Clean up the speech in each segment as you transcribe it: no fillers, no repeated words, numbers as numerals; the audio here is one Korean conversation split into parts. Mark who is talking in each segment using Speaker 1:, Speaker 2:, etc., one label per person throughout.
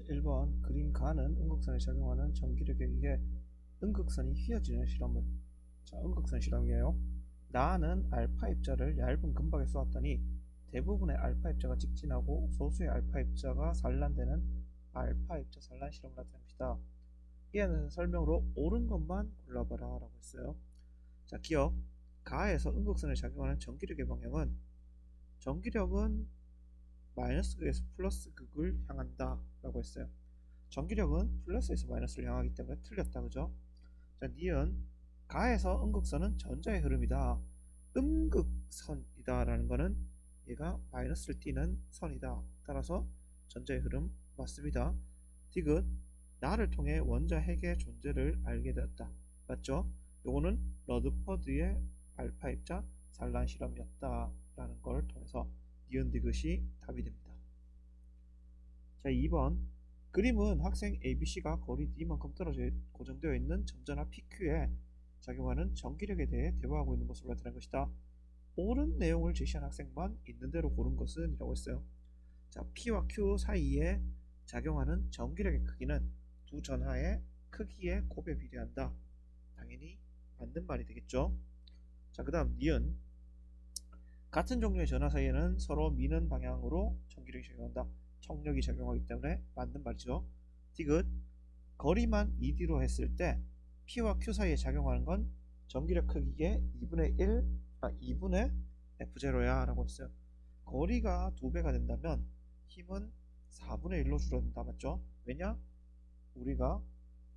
Speaker 1: 1번 그림 가는 음극선에 작용하는 전기력에 의해 음극선이 휘어지는 실험을. 음극선 실험이에요. 나는 알파 입자를 얇은 금박에 쏘았더니 대부분의 알파 입자가 직진하고 소수의 알파 입자가 산란되는 알파 입자 산란 실험을 나타낸 것이다. 이에 대한 설명으로 옳은 것만 골라봐라 라고 했어요. 기억. 가에서 음극선에 작용하는 전기력의 방향은, 전기력은 마이너스 극에서 플러스 극을 향한다 라고 했어요. 전기력은 플러스에서 마이너스를 향하기 때문에 틀렸다, 그죠? 니은 가에서 음극선은 전자의 흐름이다. 음극선이다 라는 거는 얘가 마이너스를 띠는 선이다. 따라서 전자의 흐름 맞습니다. 디귿 나를 통해 원자 핵의 존재를 알게 되었다. 맞죠? 요거는 러드퍼드의 알파 입자 산란 실험이었다 라는 걸 통해서 니은 디귿이 답이 됩니다. 2번 그림은 학생 ABC가 거리 D만큼 떨어져 고정되어 있는 점전화 PQ에 작용하는 전기력에 대해 대화하고 있는 모습을 나타낸 것이다. 옳은 내용을 제시한 학생만 있는 대로 고른 것은 이라고 했어요. P와 Q 사이에 작용하는 전기력의 크기는 두 전하의 크기의 곱에 비례한다. 당연히 맞는 말이 되겠죠. 그 다음 니은 같은 종류의 전하 사이에는 서로 미는 방향으로 전기력이 작용한다. trọng力이 작용하기 때문에 맞는 말이죠. 디귿 거리만 ED로 했을 때 P와 Q 사이에 작용하는 건 전기력 크기의 2분의 F0야 라고 했어요. 거리가 2배가 된다면 힘은 4분의 1로 줄어든다. 맞죠? 왜냐? 우리가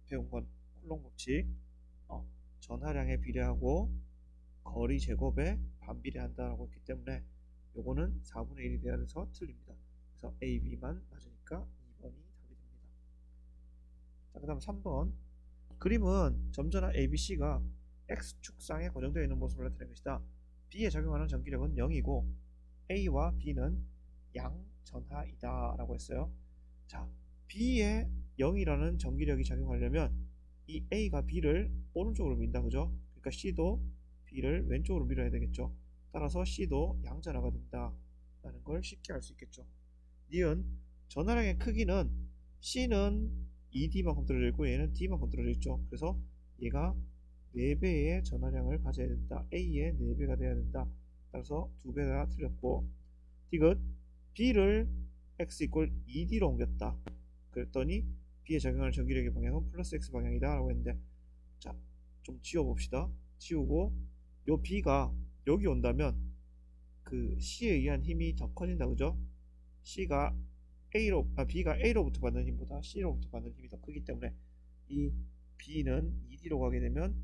Speaker 1: 배운 건 쿨롱 법칙, 전하량에 비례하고 거리 제곱에 반비례한다라고 했기 때문에 요거는 4분의 1이 돼야 돼서 틀립니다. 그래서 A, B만 맞으니까 2번이 답이 됩니다. 그 다음 3번 그림은 점전화 ABC가 X축상에 고정되어 있는 모습을 나타낸 것이다. B에 작용하는 전기력은 0이고 A와 B는 양전하이다 라고 했어요. B에 0이라는 전기력이 작용하려면 이 A가 B를 오른쪽으로 민다, 그죠? 그러니까 C도 B를 왼쪽으로 밀어야 되겠죠. 따라서 C도 양전하가 된다 라는 걸 쉽게 알 수 있겠죠. 니은 전하량의 크기는 C는 ED만큼 떨어져 있고 얘는 D만큼 떨어져 있죠. 그래서 얘가 4배의 전하량을 가져야 된다. A의 4배가 돼야 된다. 따라서 2배가 틀렸고, 디귿 B를 X 이퀄 ED로 옮겼다. 그랬더니 B에 작용하는 전기력의 방향은 플러스 X 방향이다 라고 했는데, 좀 지워봅시다. 지우고 요 B가 여기 온다면 그 C에 의한 힘이 더 커진다, 그죠? B가 A로부터 받는 힘보다 C로부터 받는 힘이 더 크기 때문에 이 B는 ED로 가게 되면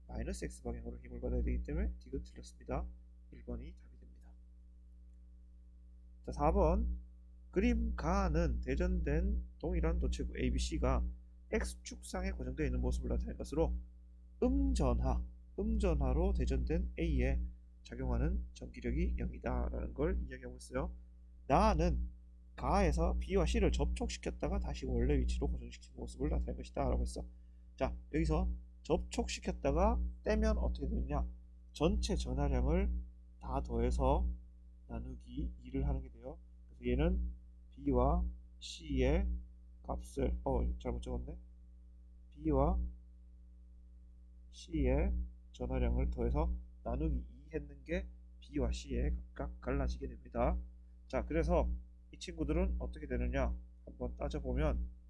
Speaker 1: 마이너스 X 방향으로 힘을 받아야 되기 때문에 디귿 틀렸습니다. 1번이 답이 됩니다. 4번 그림 가는 대전된 동일한 도체구 ABC가 X축상에 고정되어 있는 모습을 나타낸 것으로 음전하로 대전된 A에 작용하는 전기력이 0이다 라는 걸 이야기하고 있어요. 나는 가에서 B와 C를 접촉시켰다가 다시 원래 위치로 고정시킨 모습을 나타낸 것이다 라고 했어. 여기서 접촉시켰다가 떼면 어떻게 되느냐, 전체 전하량을 다 더해서 나누기 2를 하는 게 돼요. 그래서 얘는 B와 C의 값을 잘못 적었네. B와 C의 전하량을 더해서 나누기 2 했는 게 B와 C에 각각 갈라지게 됩니다. 그래서 이 친구들은 어떻게 되느냐 한번 따져보면,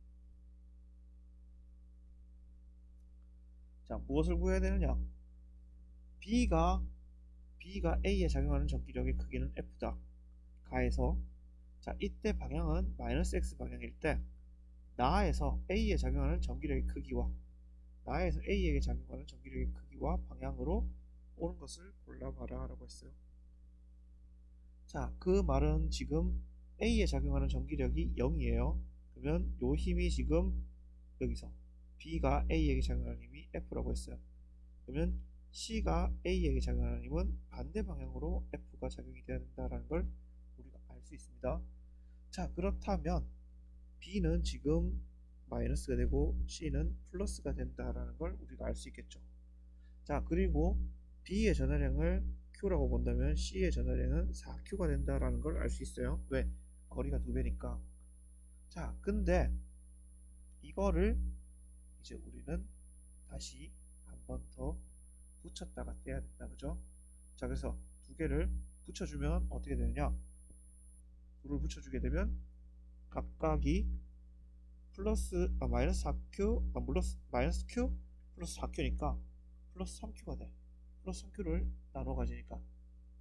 Speaker 1: 무엇을 구해야 되느냐, B가 A에 작용하는 전기력의 크기는 F다. 가에서 이때 방향은 마이너스 X 방향일 때 나에서 A에 작용하는 전기력의 크기와 나에서 A에게 작용하는 전기력의 크기와 방향으로 오는 것을 골라봐라 라고 했어요. 그 말은 지금 A에 작용하는 전기력이 0이에요. 그러면 요 힘이 지금 여기서 B가 A에게 작용하는 힘이 F라고 했어요. 그러면 C가 A에게 작용하는 힘은 반대 방향으로 F가 작용이 돼야 된다는 걸 우리가 알 수 있습니다. 그렇다면 B는 지금 마이너스가 되고 C는 플러스가 된다라는 걸 우리가 알 수 있겠죠. 그리고 B의 전하량을 Q라고 본다면 C의 전하량은 4Q가 된다라는 걸 알 수 있어요. 왜? 거리가 2배니까. 근데 이거를 이제 우리는 다시 한 번 더 붙였다가 떼야 된다. 그죠? 자, 그래서 두 개를 붙여주면 어떻게 되느냐? 둘을 붙여주게 되면 각각이 마이너스 4q, 마이너스 q 플러스 4q니까 플러스 3q가 돼. 플러스 3q를 나눠 가지니까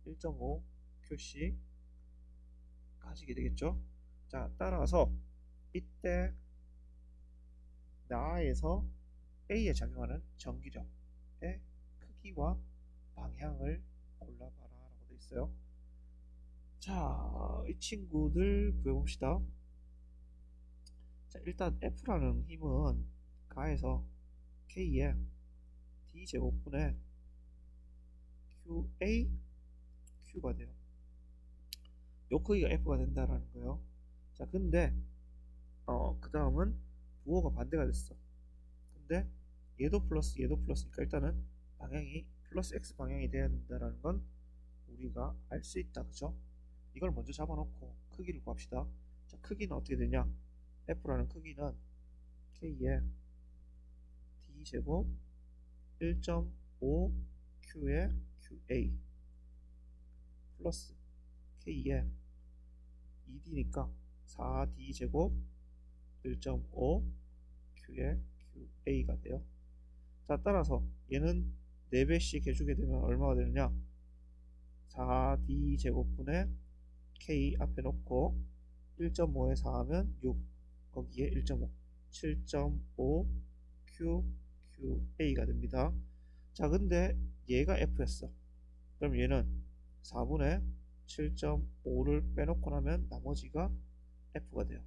Speaker 1: 1.5q씩 가지게 되겠죠. 자, 따라서 이때 나에서 A에 작용하는 전기력의 크기와 방향을 골라봐라 라고 되어 있어요. 자, 이 친구들 구해봅시다. 자, 일단 F라는 힘은 가에서 K에 D제곱분의 QA, Q가 돼요. 요 크기가 F가 된다라는 거예요. 자, 근데 그 다음은 부호가 반대가 됐어. 근데 얘도 플러스니까 일단은 방향이 플러스 X 방향이 돼야 된다라는 건 우리가 알 수 있다. 그죠? 이걸 먼저 잡아놓고 크기를 구합시다. 자, 크기는 어떻게 되냐? F라는 크기는 K의 D제곱 1.5Q의 QA 플러스 K의 2D니까 4D제곱 1.5Q의 QA가 돼요. 자, 따라서 얘는 4배씩 해주게 되면 얼마가 되느냐? 4D제곱분의 K 앞에 놓고 1.5에 4하면 6, 거기에 1.5, 7.5 QA가 됩니다. 자, 근데 얘가 F였어. 그럼 얘는 4분의 7.5를 빼놓고 나면 나머지가 F가 돼요.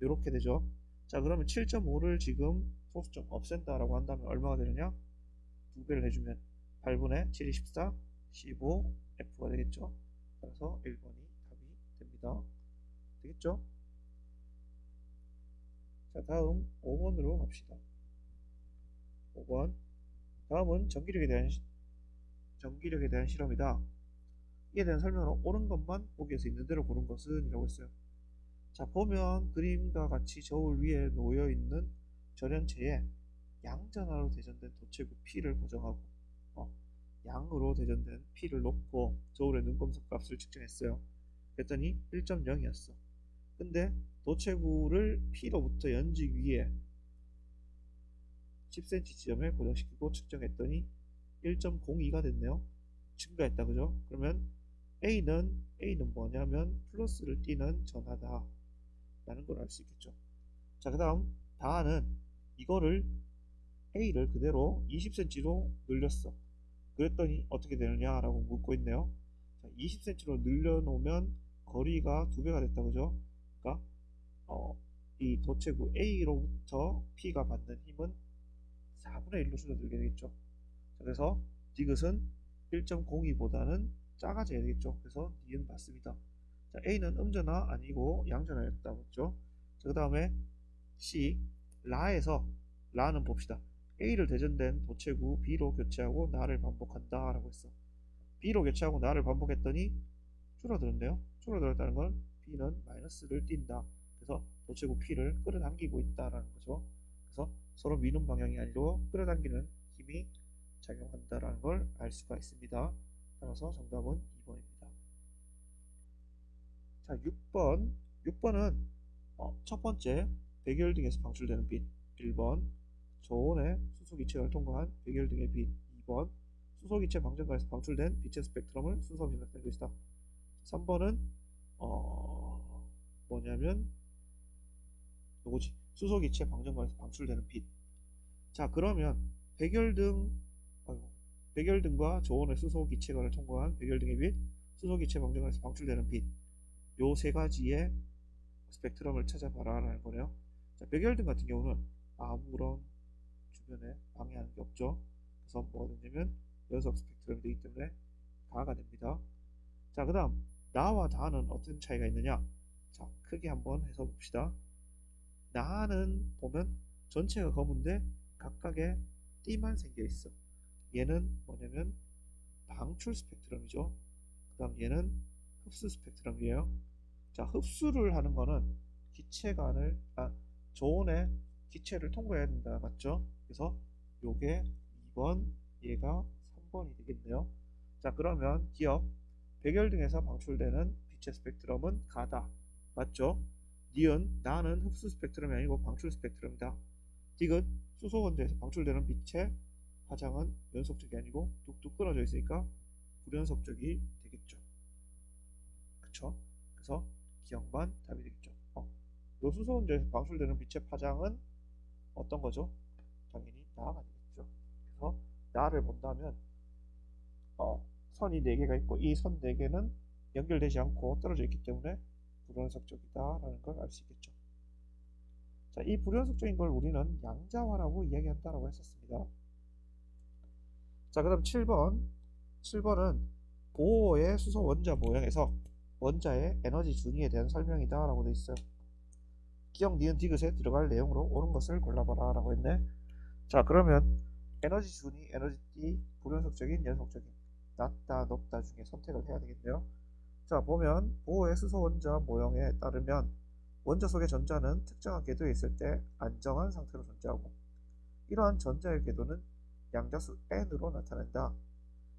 Speaker 1: 이렇게 되죠. 자, 그러면 7.5를 지금 소수점 없앤다라고 한다면 얼마가 되느냐? 2배를 해주면 8분의 7이 14, 15 F가 되겠죠. 그래서 1번이 답이 됩니다. 되겠죠? 자, 다음 5번으로 갑시다. 5번. 다음은 전기력에 대한 실험이다. 이에 대한 설명은 옳은 것만 보기에서 있는 대로 고른 것은 이라고 했어요. 자, 보면 그림과 같이 저울 위에 놓여 있는 절연체에 양전하로 대전된 도체구 P를 고정하고 양으로 대전된 P를 놓고 저울의 눈금속 값을 측정했어요. 그랬더니 1.0이었어. 근데 도체구를 P로부터 연직 위에 10cm 지점에 고정시키고 측정했더니 1.02가 됐네요. 증가했다. 그죠? 그러면 A는 뭐냐면 플러스를 띠는 전하다 라는 걸 알 수 있겠죠. 자, 그 다음 다하는 이거를 A를 그대로 20cm로 늘렸어. 그랬더니 어떻게 되느냐 라고 묻고 있네요. 자, 20cm로 늘려놓으면 거리가 2배가 됐다. 그죠? 그러니까 이 도체구 A로부터 P가 받는 힘은 4분의 1로 줄어들게 되겠죠. 자, 그래서 디귿은 1.02보다는 작아져야 되겠죠. 그래서 D는 맞습니다. 자, A는 음전화 아니고 양전화였다. 맞죠? 자, 그 다음에 C, 라는 봅시다. A를 대전된 도체구 B로 교체하고 나를 반복한다 라고 했어. B로 교체하고 나를 반복했더니 줄어들었네요. 줄어들었다는 건 B는 마이너스를 띈다. 그래서 도체구 P를 끌어당기고 있다라는 거죠. 그래서 서로 미는 방향이 아니고 끌어당기는 힘이 작용한다라는 걸 알 수가 있습니다. 따라서 정답은 2번입니다. 자, 6번. 6번은 첫 번째 백열등에서 방출되는 빛 1번, 저온의 수소기체를 통과한 백열등의 빛 2번, 수소기체 방전가에서 방출된 빛의 스펙트럼을 순서 변경된 것이다. 3번은 뭐냐면 요거지. 수소기체 방전가에서 방출되는 빛. 자, 그러면 백열등과 저온의 수소기체관을 통과한 백열등의 빛, 수소기체 방전가에서 방출되는 빛, 요 세 가지의 스펙트럼을 찾아봐라 라는 거네요. 자, 백열등 같은 경우는 아무런 주변에 방해하는 게 없죠. 그래서 뭐가 되냐면 연속 스펙트럼이 되기 때문에 다가 됩니다. 자, 그 다음 나와 다는 어떤 차이가 있느냐? 자, 크게 한번 해서 봅시다. 나는 보면 전체가 검은데 각각의 띠만 생겨 있어. 얘는 뭐냐면 방출 스펙트럼이죠. 그 다음 얘는 흡수 스펙트럼이에요. 자, 흡수를 하는 거는 저온의 기체를 통과해야 된다. 맞죠? 그래서 요게 2번, 얘가 3번이 되겠네요. 자, 그러면 기억 백열 등에서 방출되는 빛의 스펙트럼은 가다. 맞죠? 니은 나는 흡수 스펙트럼이 아니고 방출 스펙트럼이다. 디귿 수소 원자에서 방출되는 빛의 파장은 연속적이 아니고 뚝뚝 끊어져 있으니까 불연속적이 되겠죠. 그쵸? 그래서 기억만 답이 되겠죠. 요 수소 원자에서 방출되는 빛의 파장은 어떤 거죠? 당연히 나가 되겠죠. 그래서 나를 본다면 선이 4개가 있고 이 선 4개는 연결되지 않고 떨어져 있기 때문에 불연속적이다라는 걸 알 수 있겠죠. 자, 이 불연속적인 걸 우리는 양자화라고 이야기한다라고 했었습니다. 자, 그다음 7번. 7번은 보호의 수소 원자 모형에서 원자의 에너지 준위에 대한 설명이다 라고 되어 있어요. 기억 니은 디귿에 들어갈 내용으로 옳은 것을 골라봐라 라고 했네. 자, 그러면 에너지 준위, 에너지 띠, 불연속적인, 연속적인, 낮다, 높다 중에 선택을 해야 되겠네요. 자, 보면 보호의 수소 원자 모형에 따르면 원자 속의 전자는 특정한 궤도에 있을 때 안정한 상태로 존재하고 이러한 전자의 궤도는 양자수 n으로 나타낸다.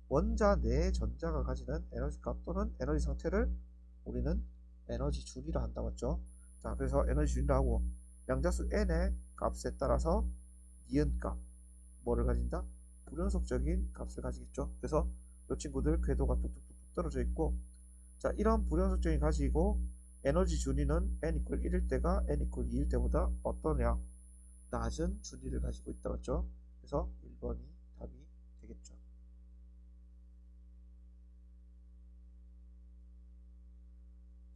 Speaker 1: 원자 내의 전자가 가지는 에너지값 또는 에너지 상태를 우리는 에너지 준위라 한다. 맞죠? 자, 그래서 에너지 준위라 하고 양자수 n의 값에 따라서 니은값 뭐를 가진다? 불연속적인 값을 가지겠죠. 그래서 이 친구들 궤도가 뚝뚝뚝 떨어져 있고, 자, 이런 불연속적인 가지고 에너지 준위는 n = 1일 때가 n = 2일 때보다 어떠냐? 낮은 준위를 가지고 있다. 맞죠? 그래서 1번이 답이 되겠죠.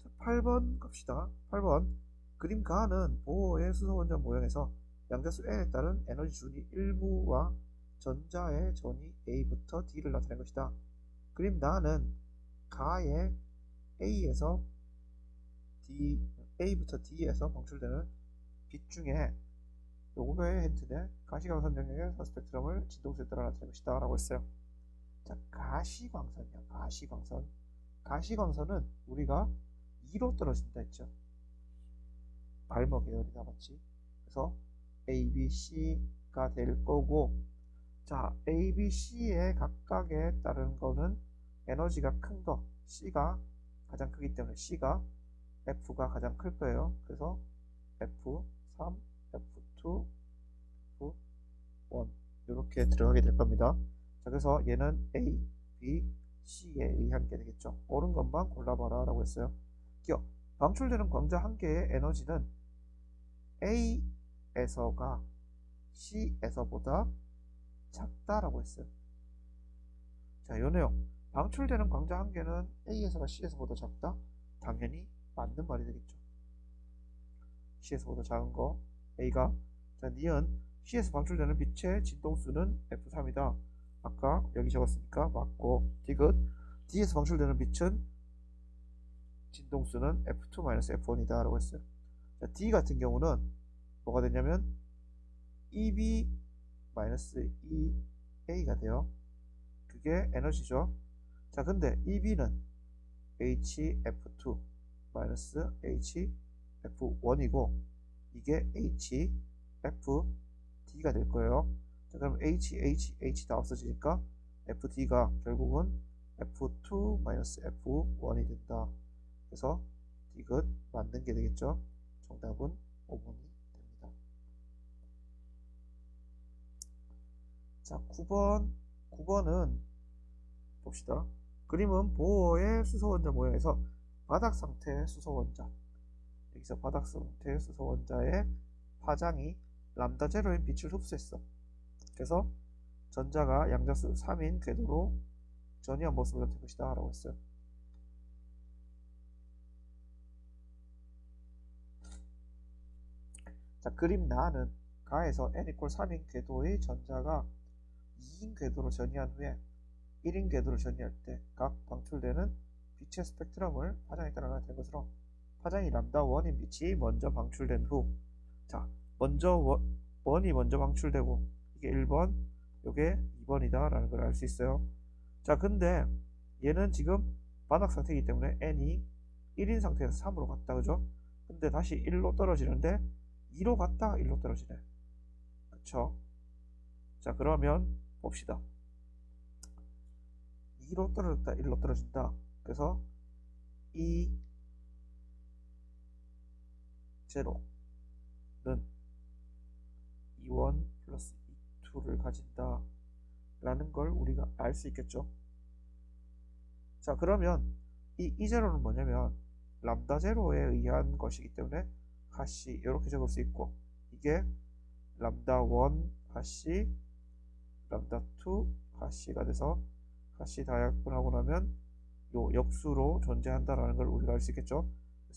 Speaker 1: 자, 8번 갑시다. 8번 그림 가는 보호의 수소 원자 모형에서 양자수 n에 따른 에너지 준위 일부와 전자의 전위 A부터 D를 나타낸 것이다. 그림 나는 가의 A에서 A부터 D에서 방출되는 빛 중에 요거의 힌트네. 가시광선 영역의 스펙트럼을 진동수에 따라 나타낸 것이다 라고 했어요. 자, 가시광선이야. 가시광선. 가시광선은 우리가 2로 떨어진다 했죠. 발머 계열이다. 맞지? 그래서 A, B, C가 될 거고, 자, A, B, C의 각각에 따른 거는 에너지가 큰 거, C가 가장 크기 때문에 C가 F가 가장 클 거예요. 그래서 F3, F2, F1 이렇게 들어가게 될 겁니다. 자, 그래서 얘는 A, B, C에 의한 게 되겠죠. 옳은 것만 골라봐라 라고 했어요. 기억, 방출되는 광자 한 개의 에너지는 A에서가 C에서보다 작다라고 했어요. 자, 요 내용 방출되는 광자 한 개는 A에서가 C에서보다 작다? 당연히 맞는 말이 되겠죠. C에서보다 작은 거 A가. 자, 니은 C에서 방출되는 빛의 진동수는 F3이다. 아까 여기 적었으니까 맞고, 디귿 D에서 방출되는 빛은 진동수는 F2-F1이다 라고 했어요. 자, D 같은 경우는 뭐가 되냐면 EB-EA가 돼요. 그게 에너지죠. 자, 근데 EB는 HF2-HF1이고 이게 HFD가 될 거예요. 자, 그럼 H 다 없어지니까 FD가 결국은 F2-F1이 된다. 그래서 디귿 맞는 게 되겠죠. 정답은 5번이 됩니다. 자, 9번은 봅시다. 그림은 보호의 수소 원자 모형에서 바닥 상태의 수소 원자, 여기서 바닥 상태의 수소 원자의 파장이 람다 제로인 빛을 흡수했어. 그래서 전자가 양자수 3인 궤도로 전이한 모습을 나타낼 것이다 라고 했어요. 자, 그림 나는 가에서 n = 3인 궤도의 전자가 2인 궤도로 전이한 후에 1인 궤도로 전이할 때 각 방출되는 빛의 스펙트럼을 파장에 따라 나타낸 것으로 파장이 람다 1인 빛이 먼저 방출된 후, 자, 원이 먼저 방출되고 이게 1번, 이게 2번이다 라는 걸 알 수 있어요. 자, 근데 얘는 지금 바닥 상태이기 때문에 n이 1인 상태에서 3으로 갔다. 그죠? 근데 다시 1로 떨어지는데 2로 갔다 1로 떨어지네. 그쵸? 자, 그러면 봅시다. 2로 떨어졌다 1로 떨어진다. 그래서 이 제로는 2원 플러스 2를 가진다 라는 걸 우리가 알 수 있겠죠. 자, 그러면 이 제로는 뭐냐면 람다 제로에 의한 것이기 때문에 하시 이렇게 적을 수 있고, 이게 람다 1 하시 람다 2 하시가 돼서 하시 다약분하고 나면 요 역수로 존재한다라는 걸 우리가 알 수 있겠죠.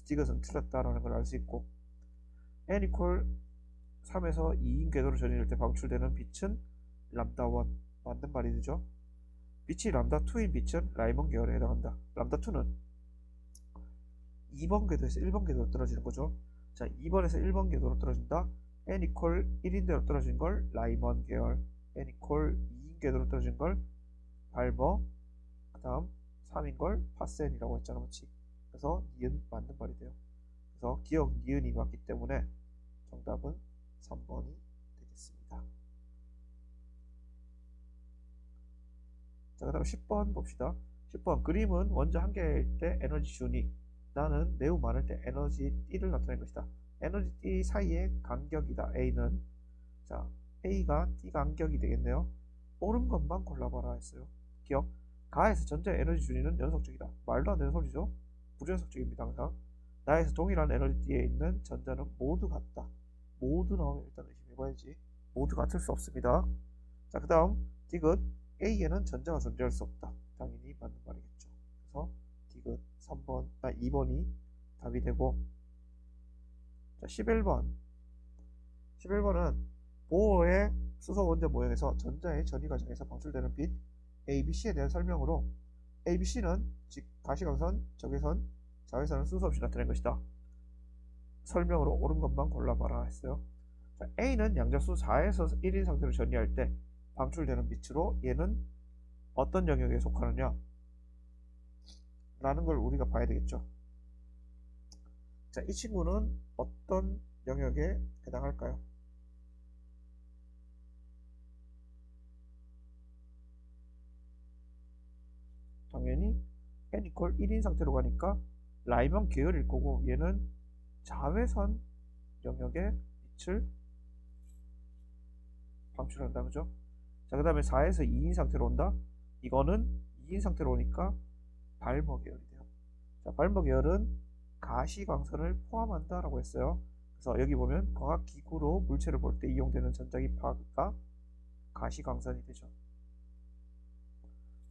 Speaker 1: 디귿은 틀렸다라는 걸 알 수 있고, n equal 3에서 2인 궤도로 전이될 때 방출되는 빛은 람다 1 맞는 말이 되죠. 빛이 람다 2인 빛은 라이먼 계열에 해당한다. 람다 2는 2번 궤도에서 1번 궤도로 떨어지는 거죠. 자, 2번에서 1번 궤도로 떨어진다. n equal 1인대로 떨어진 걸 라이먼 계열, n equal 2인 궤도로 떨어진 걸 발머, 그 다음 3인 걸 파센이라고 했잖아, 그렇지? 그래서 니은 맞는 말이 돼요. 그래서 기억 니은이 맞기 때문에 정답은 3번이 되겠습니다. 자, 그 다음 10번 봅시다. 10번 그림은 원자 한 개일 때 에너지 준이, 나는 매우 많을 때 에너지 D를 나타낸 것이다. 에너지 D 사이의 간격이다. A는, 자, A가 D 간격이 되겠네요. 옳은 것만 골라봐라 했어요. 기억, 가에서 전자의 에너지 준위는 연속적이다. 말도 안 되는 소리죠. 불연속적입니다. 항상 나에서 동일한 에너지 D에 있는 전자는 모두 같다. 모두 나오면 일단 의심해봐야지. 모두 같을 수 없습니다. 자, 그 다음 디귿, A에는 전자가 존재할 수 없다. 당연히 맞는 말이겠죠. 그래서 디귿 2번이 답이 되고, 자, 11번은 보어의 수소 원자 모형에서 전자의 전이 과정에서 방출되는 빛 ABC에 대한 설명으로, ABC는 즉 가시광선, 적외선, 자외선을 수소 없이 나타낸 것이다. 설명으로 옳은 것만 골라봐라 했어요. 자, A는 양자수 4에서 1인 상태로 전이할 때 방출되는 빛으로 얘는 어떤 영역에 속하느냐 라는 걸 우리가 봐야 되겠죠. 자, 이 친구는 어떤 영역에 해당할까요? 당연히 n equal 1인 상태로 가니까 라이먼 계열일 거고, 얘는 자외선 영역에 빛을 방출한다. 그죠? 자, 그 다음에 4에서 2인 상태로 온다. 이거는 2인 상태로 오니까 발머 계열이 돼요. 자, 발머 계열은 가시광선을 포함한다 라고 했어요. 그래서 여기 보면 과학기구로 물체를 볼 때 이용되는 전자기파가 가시광선이 되죠.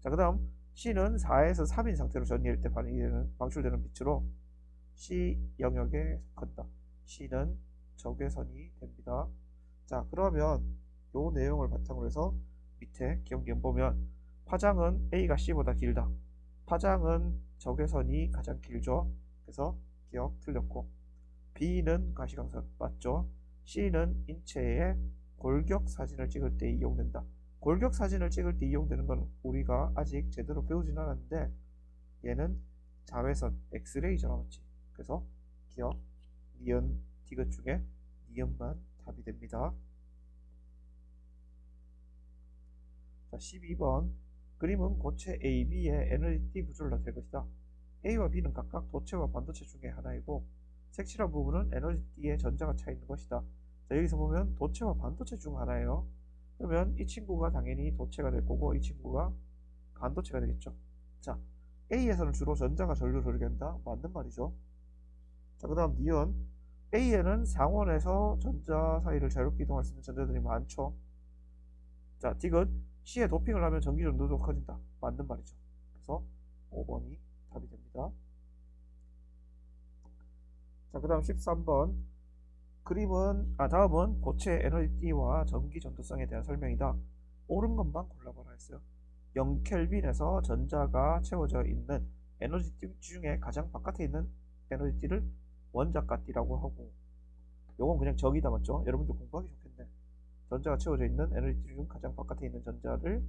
Speaker 1: 자, 그 다음 C는 4에서 3인 상태로 전이할 때 방출되는 빛으로 C 영역에 속한다. C는 적외선이 됩니다. 자, 그러면 요 내용을 바탕으로 해서 밑에 기억니은 보면 파장은 A가 C보다 길다. 파장은 적외선이 가장 길죠. 그래서 기억 틀렸고, B는 가시광선 맞죠. C는 인체의 골격 사진을 찍을 때 이용된다. 골격 사진을 찍을 때 이용되는 건 우리가 아직 제대로 배우진 않았는데, 얘는 자외선 엑스레이잖아, 맞지? 그래서 기억 니은 디귿 중에 니은만 답이 됩니다. 자, 12번 그림은 고체 A, B의 에너지 D 구조를 나타낼 것이다. A와 B는 각각 도체와 반도체 중에 하나이고 색칠한 부분은 에너지 D에 전자가 차 있는 것이다. 자, 여기서 보면 도체와 반도체 중 하나예요. 그러면 이 친구가 당연히 도체가 될 거고 이 친구가 반도체가 되겠죠. 자, A에서는 주로 전자가 전류를 흐르게 한다. 맞는 말이죠. 자, 그 다음 니은, A에는 상온에서 전자 사이를 자유롭게 이동할 수 있는 전자들이 많죠. 자, 디귿, C에 도핑을 하면 전기 전도도 커진다. 맞는 말이죠. 그래서 5번이 답이 됩니다. 자, 그 다음 13번 다음은 고체 에너지 D와 전기 전도성에 대한 설명이다. 옳은 것만 골라봐라 했어요. 0켈빈에서 전자가 채워져 있는 에너지 D 중에 가장 바깥에 있는 에너지 D를 원자가 D라고 하고, 요건 그냥 적이다. 맞죠? 여러분들 공부하기 좋겠네. 전자가 채워져 있는 에너지 D 중 가장 바깥에 있는 전자를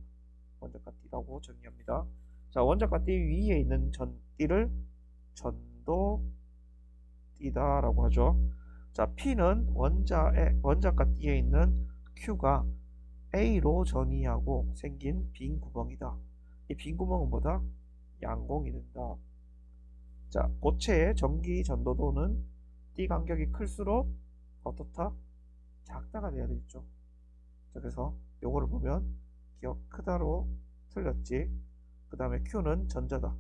Speaker 1: 원자가 D라고 정의합니다. 자, 원자가 D 위에 있는 D를 전도 D다라고 하죠. 자, P는 원자과 D에 있는 Q가 A로 전이하고 생긴 빈 구멍이다. 이 빈 구멍은 뭐다? 양공이 된다. 자, 고체의 전기 전도도는 D 간격이 클수록 어떻다? 작다가 돼야 되겠죠. 자, 그래서 요거를 보면 기억 크다로 틀렸지. 그 다음에 Q는 전자다.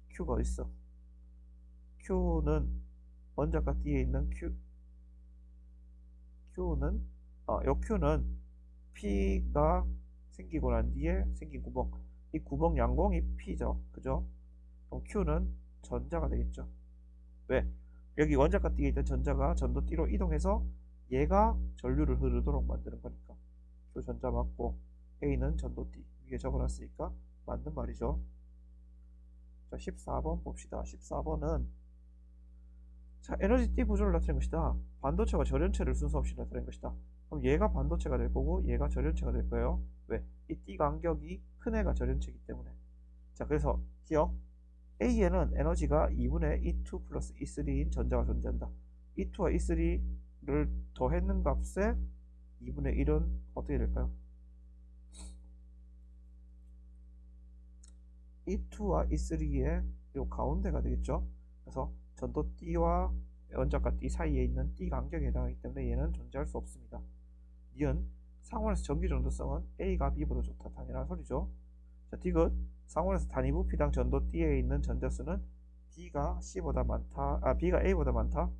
Speaker 1: Q가 어딨어? Q는 원자과 D에 있는 Q는 요 Q는 P가 생기고 난 뒤에 생긴 구멍, 이 구멍 양공이 P죠. 그죠? 그럼 Q는 전자가 되겠죠. 왜? 여기 원자과 D에 있던 전자가 전도 D로 이동해서 얘가 전류를 흐르도록 만드는 거니까 Q 전자 맞고 A는 전도 D 위에 적어놨으니까 맞는 말이죠. 자, 14번 봅시다. 14번은 자, 에너지 D 구조를 나타낸 것이다. 반도체와 절연체를 순서 없이 나타낸 것이다. 그럼 얘가 반도체가 될 거고 얘가 절연체가 될 거예요. 왜? 이 D 간격이 큰 애가 절연체이기 때문에. 자, 그래서 기억 A에는 에너지가 2분의 E2 플러스 E3인 전자가 존재한다. E2와 E3를 더했는 값에 2분의 1은 어떻게 될까요? E2와 E3의 요 가운데가 되겠죠. 그래서 전도 D와 원자과 D 사이에 있는 D 간격에 해당하기 때문에 얘는 존재할 수 없습니다. 니은 상원에서 전기 전도성은 A가 B보다 좋다. 당연한 소리죠. 자, 디귿 상원에서 단위 부피당 전도 D에 있는 전자수는 B가 A보다 많다.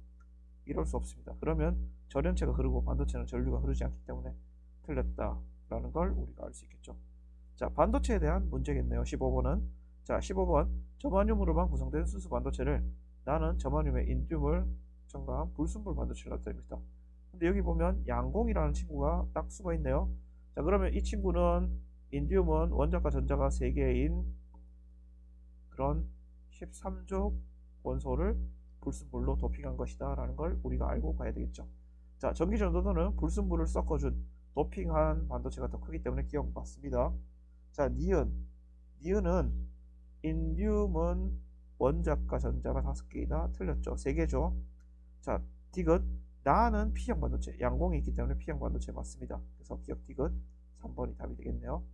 Speaker 1: 이럴 수 없습니다. 그러면 절연체가 흐르고 반도체는 전류가 흐르지 않기 때문에 틀렸다라는 걸 우리가 알 수 있겠죠. 자, 반도체에 대한 문제겠네요. 15번은 자, 15번 저마늄으로만 구성된 순수 반도체를 나는 저마늄에 인듐을 첨가한 불순물 반도체를 나타냅니다. 근데 여기 보면 양공이라는 친구가 딱 숨어 있네요. 자, 그러면 이 친구는 인듐은 원자과 전자가 3개인 그런 13족 원소를 불순물로 도핑한 것이다 라는 걸 우리가 알고 가야 되겠죠. 자, 전기전도도는 불순물을 섞어준 도핑한 반도체가 더 크기 때문에 기억 맞습니다. 자, 니은은 인듐은 원자과 전자가 5개이다. 틀렸죠. 3개죠. 자, 디귿 나는 P형 반도체, 양공이 있기 때문에 P형 반도체 맞습니다. 그래서 기억 디귿 3번이 답이 되겠네요.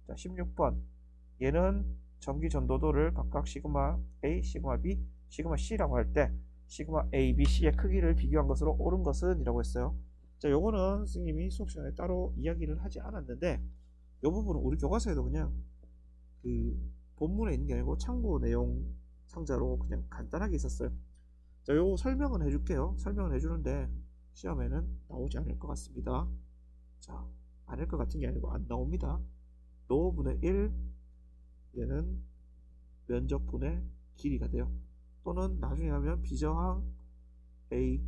Speaker 1: 자, 16번 얘는 전기 전도도를 각각 시그마 A, 시그마 B, 시그마 C라고 할 때 시그마 A, B, C의 크기를 비교한 것으로 옳은 것은 이라고 했어요. 자, 요거는 선생님이 수업 시간에 따로 이야기를 하지 않았는데 요 부분은 우리 교과서에도 그냥 그 본문에 있는 게 아니고 참고 내용 상자로 그냥 간단하게 있었어요. 자, 요 설명은 해줄게요. 설명은 해주는데 시험에는 나오지 않을 것 같습니다. 자, 않을 것 같은 게 아니고 안 나옵니다. 로분의 1 얘는 면적분의 길이가 돼요. 또는 나중에 하면 비저항 A,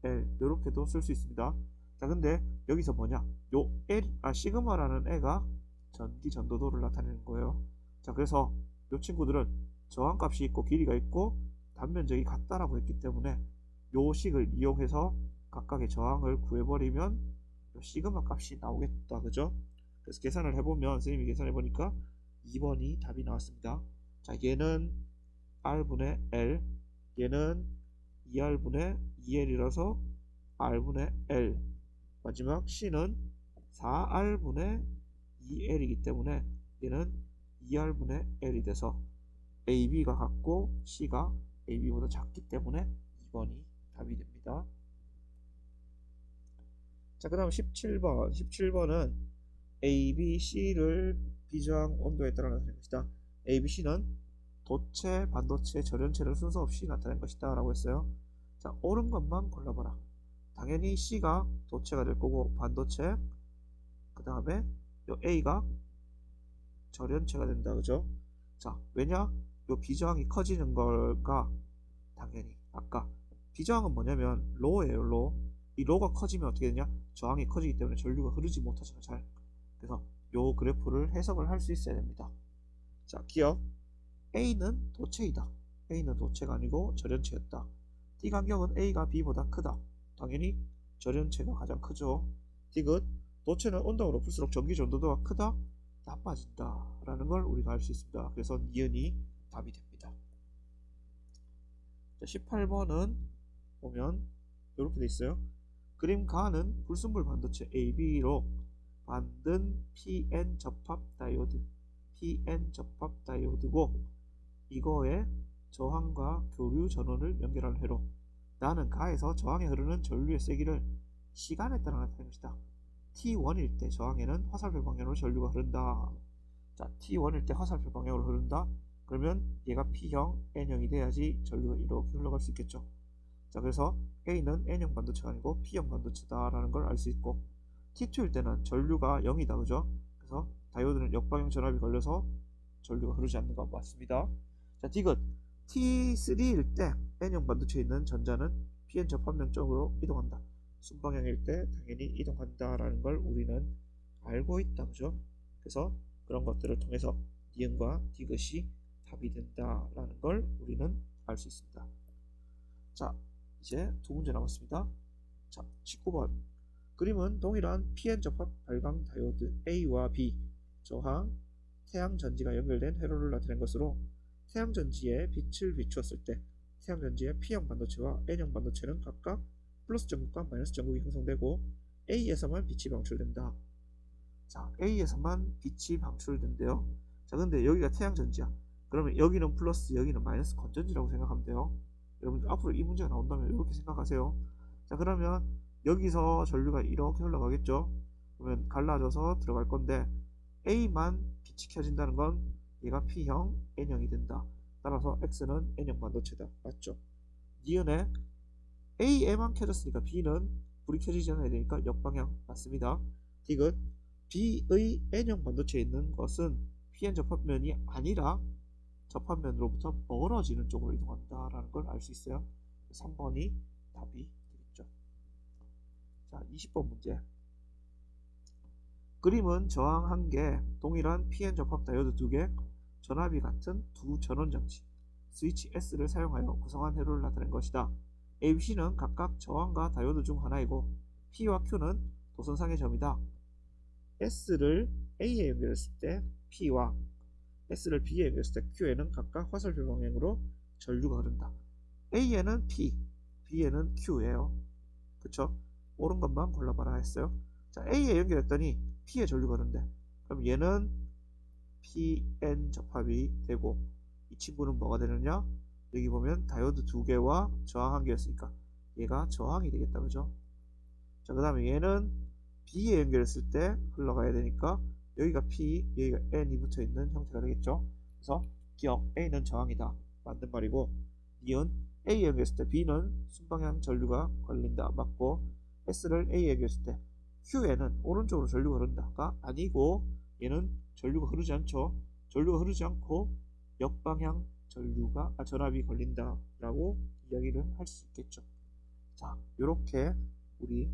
Speaker 1: L 이렇게도 쓸 수 있습니다. 자, 근데 여기서 뭐냐? 요 시그마라는 애가 전기 전도도를 나타내는 거예요. 자, 그래서 요 친구들은 저항값이 있고 길이가 있고 단면적이 같다라고 했기 때문에 요 식을 이용해서 각각의 저항을 구해버리면 요 시그마 값이 나오겠다. 그죠? 그래서 계산을 해보면 선생님이 계산해보니까 2번이 답이 나왔습니다. 자, 얘는 R분의 L, 얘는 2R분의 2L이라서 R분의 L, 마지막 C는 4R분의 2L이기 때문에 얘는 2R분의 L이 돼서 AB가 같고 C가 AB보다 작기 때문에 2번이 답이 됩니다. 자, 그 다음 17번. 17번은 A, B, C를 비저항 온도에 따라 나타낸 것이다. A, B, C는 도체, 반도체, 절연체를 순서 없이 나타낸 것이다 라고 했어요. 자, 옳은 것만 골라봐라. 당연히 C가 도체가 될 거고 반도체, 그 다음에 요 A가 절연체가 된다. 그죠? 자, 왜냐? 요 비저항이 커지는 걸까? 당연히 아까 비저항은 뭐냐면 로예요. 로. 이 로가 커지면 어떻게 되냐? 저항이 커지기 때문에 전류가 흐르지 못하잖아. 잘. 그래서 요 그래프를 해석을 할 수 있어야 됩니다. 자, 기억 A는 도체이다. A는 도체가 아니고 절연체였다. D 간격은 A가 B보다 크다. 당연히 절연체가 가장 크죠. 디귿 도체는 온도가 높을수록 전기 전도도가 크다. 나빠진다 라는 걸 우리가 알 수 있습니다. 그래서 니은이 답이 됩니다. 자, 18번은 보면 이렇게 돼 있어요. 그림 가는 불순물 반도체 AB로 만든 PN 접합 다이오드고 이거에 저항과 교류 전원을 연결한 회로 나는 가에서 저항에 흐르는 전류의 세기를 시간에 따라 나타낸 것이다. T1일 때 저항에는 화살표 방향으로 전류가 흐른다. 자, T1일 때 화살표 방향으로 흐른다. 그러면 얘가 P형, N형이 돼야지 전류가 이렇게 흘러갈 수 있겠죠. 자, 그래서 A는 N형 반도체가 아니고 P형 반도체다라는 걸 알 수 있고 T2일 때는 전류가 0이다. 그죠? 그래서 다이오드는 역방향 전압이 걸려서 전류가 흐르지 않는 거 맞습니다. 자, 디귿 T3일 때 N형 반도체에 있는 전자는 PN 접합면 쪽으로 이동한다. 순방향일 때 당연히 이동한다라는 걸 우리는 알고 있다. 그죠? 그래서 그런 것들을 통해서 니은과 디귿이 답이 된다라는 걸 우리는 알 수 있습니다. 자, 이제 두 문제 남았습니다. 자, 19번 그림은 동일한 PN 접합 발광 다이오드 A와 B 저항 태양 전지가 연결된 회로를 나타낸 것으로 태양 전지에 빛을 비추었을 때 태양 전지의 P형 반도체와 N형 반도체는 각각 플러스 전극과 마이너스 전극이 형성되고 A에서만 빛이 방출된다. 자, A에서만 빛이 방출된대요. 자, 근데 여기가 태양 전지야. 그러면 여기는 플러스 여기는 마이너스 건전지라고 생각하면 돼요. 여러분들 앞으로 이 문제가 나온다면 이렇게 생각하세요. 자, 그러면 여기서 전류가 이렇게 흘러가겠죠. 그러면 갈라져서 들어갈 건데 A만 빛이 켜진다는 건 얘가 P형, N형이 된다. 따라서 X는 N형 반도체다. 맞죠? 니은에 A에만 켜졌으니까 B는 불이 켜지지 않아야 되니까 역방향 맞습니다. 디귿 B의 N형 반도체에 있는 것은 PN 접합면이 아니라 접합면으로부터 멀어지는 쪽으로 이동한다라는 걸 알 수 있어요. 3번이 답이 되겠죠. 자, 20번 문제. 그림은 저항 1개, 동일한 PN 접합 다이오드 2개, 전압이 같은 두 전원 장치, 스위치 S를 사용하여 구성한 회로를 나타낸 것이다. ABC는 각각 저항과 다이오드 중 하나이고 P와 Q는 도선상의 점이다. S를 A에 연결했을 때 P와 S를 B에 연결했을 때 Q에는 각각 화살표 방향으로 전류가 흐른다. A에는 P, B에는 Q예요. 그쵸? 옳은 것만 골라봐라 했어요. 자, A에 연결했더니 P에 전류가 흐른대. 그럼 얘는 PN 접합이 되고 이 친구는 뭐가 되느냐? 여기 보면 다이오드 2개와 저항 1개였으니까 얘가 저항이 되겠다. 그죠? 자, 그 다음에 얘는 B에 연결했을 때 흘러가야 되니까 여기가 P, 여기가 N이 붙어있는 형태가 되겠죠. 그래서 기억 A는 저항이다. 맞는 말이고 니은 A에 연결했을 때 B는 순방향 전류가 걸린다. 맞고 S를 A에 연결했을 때 Q에는 오른쪽으로 전류가 흐른다가 아니고 얘는 전류가 흐르지 않죠. 전류가 흐르지 않고 역방향 전압이 걸린다라고 이야기를 할 수 있겠죠. 자, 이렇게 우리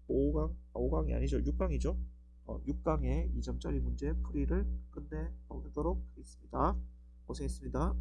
Speaker 1: 5강이 아니죠. 6강이죠. 6강의 2점짜리 문제 풀이를 끝내보도록 하겠습니다. 고생했습니다.